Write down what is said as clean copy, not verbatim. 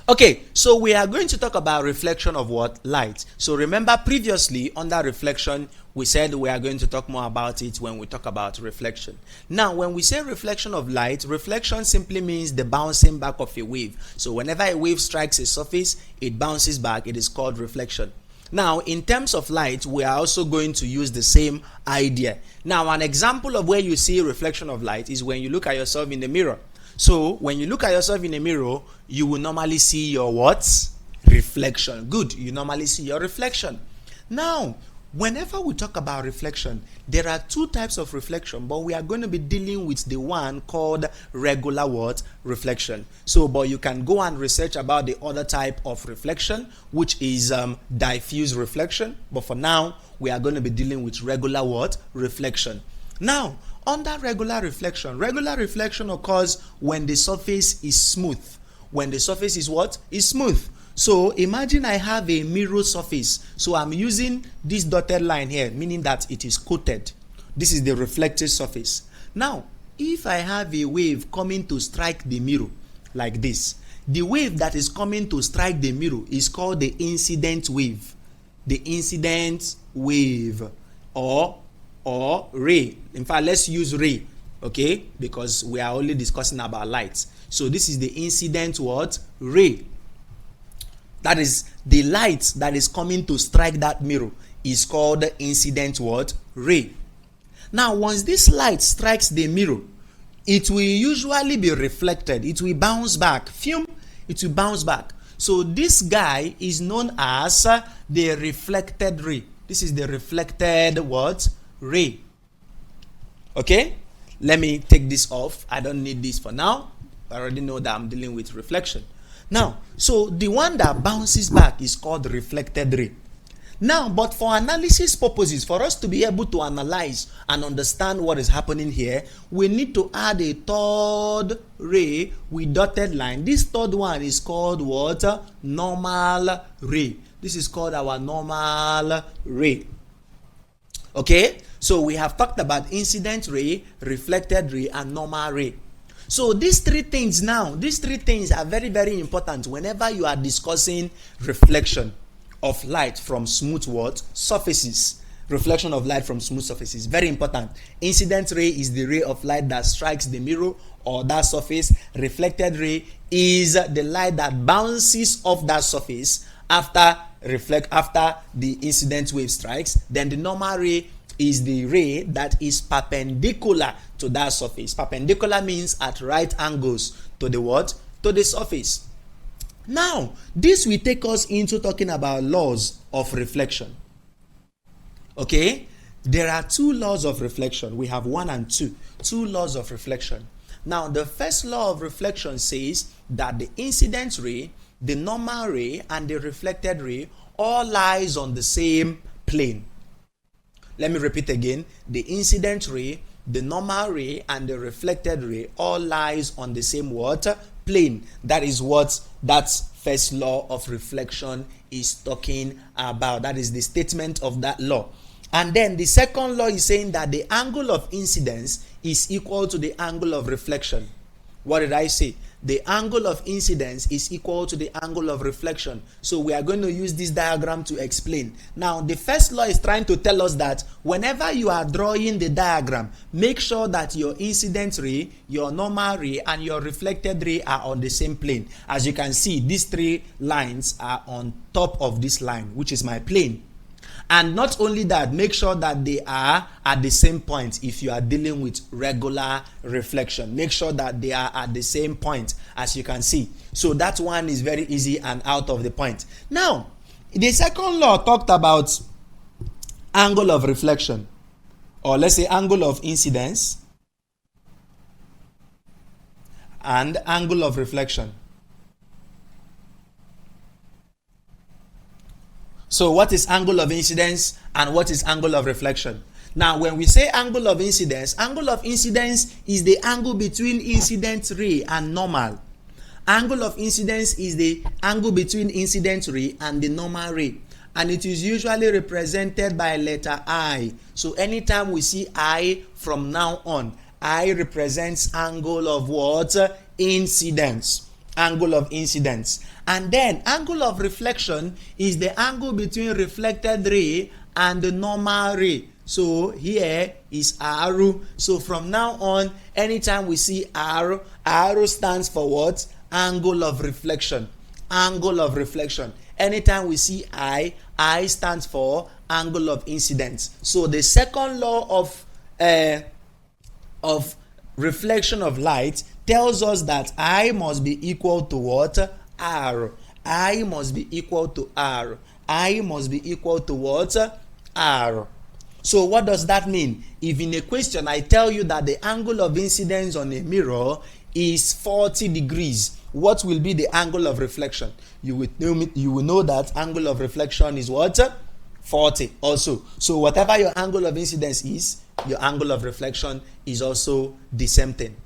Okay, so we are going to talk about reflection of what? Light. So remember previously under reflection, we said we are going to talk more about it when we talk about reflection. Now, when we say reflection of light, reflection simply means the bouncing back of a wave. So whenever a wave strikes a surface, it bounces back. It is called reflection. Now, in terms of light, we are also going to use the same idea. Now, an example of where you see reflection of light is when you look at yourself in the mirror. So when you look at yourself in a mirror, you will normally see your what? Reflection. Good. You normally see your reflection. Now, whenever we talk about reflection, there are two types of reflection, but we are going to be dealing with the one called regular what? Reflection. So, but you can go and research about the other type of reflection, which is diffuse reflection. But for now, we are going to be dealing with regular what? Reflection. Now, under regular reflection occurs when the surface is smooth. When the surface is what? Is smooth. So imagine I have a mirror surface. So I'm using this dotted line here, meaning that it is coated. This is the reflected surface. Now, if I have a wave coming to strike the mirror like this, the wave that is coming to strike the mirror is called the incident wave. The incident wave or ray. In fact, let's use ray, okay, because we are only discussing about light. So this is the incident what? Ray. That is the light that is coming to strike that mirror is called the incident what? Ray. Now, once this light strikes the mirror, it will usually be reflected. It will bounce back. It will bounce back. So this guy is known as the reflected ray. This is the reflected what? Ray. Okay, let me take this off. I don't need this for now. I already know that I'm dealing with reflection. Now, so the one that bounces back is called the reflected ray. Now, but for analysis purposes, for us to be able to analyze and understand what is happening here, we need to add a third ray with dotted line. This third one is called what? Normal ray. This is called our normal ray. Okay, so we have talked about incident ray, reflected ray, and normal ray. So these three things are very, very important whenever you are discussing reflection of light from smooth what? Surfaces. Reflection of light from smooth surfaces. Very important. Incident ray is the ray of light that strikes the mirror or that surface. Reflected ray is the light that bounces off that surface after the incident wave strikes. Then the normal ray is the ray that is perpendicular to that surface. Perpendicular means at right angles to the what? To the surface. Now, this will take us into talking about laws of reflection. Okay? There are two laws of reflection. We have 1 and 2. Two laws of reflection. Now, the first law of reflection says that the incident ray, the normal ray, and the reflected ray all lies on the same plane. Let me repeat again. The incident ray, the normal ray, and the reflected ray all lies on the same what? Plane. That is what that first law of reflection is talking about. That is the statement of that law. And then the second law is saying that the angle of incidence is equal to the angle of reflection. What did I say? The angle of incidence is equal to the angle of reflection. So we are going to use this diagram to explain. Now, the first law is trying to tell us that whenever you are drawing the diagram, make sure that your incident ray, your normal ray, and your reflected ray are on the same plane. As you can see, these three lines are on top of this line, which is my plane. And not only that, make sure that they are at the same point. If you are dealing with regular reflection, make sure that they are at the same point, as you can see. So that one is very easy and out of the point. Now, the second law talked about angle of reflection, or let's say angle of incidence and angle of reflection. So what is angle of incidence and what is angle of reflection? Now, when we say angle of incidence is the angle between incident ray and normal. Angle of incidence is the angle between incident ray and the normal ray. And it is usually represented by letter I. So anytime we see I from now on, I represents angle of what? Incidence. angle of incidence. And then angle of reflection is the angle between reflected ray and the normal ray. So here is arrow. So from now on, anytime we see arrow, arrow stands for what? Angle of reflection. Angle of reflection. Anytime we see I stands for angle of incidence. So the second law of reflection of light tells us that I must be equal to what? R. I must be equal to R. I must be equal to what? R. So what does that mean? If in a question I tell you that the angle of incidence on a mirror is 40 degrees, what will be the angle of reflection? You will know that angle of reflection is what? 40 also. So whatever your angle of incidence is, your angle of reflection is also the same thing.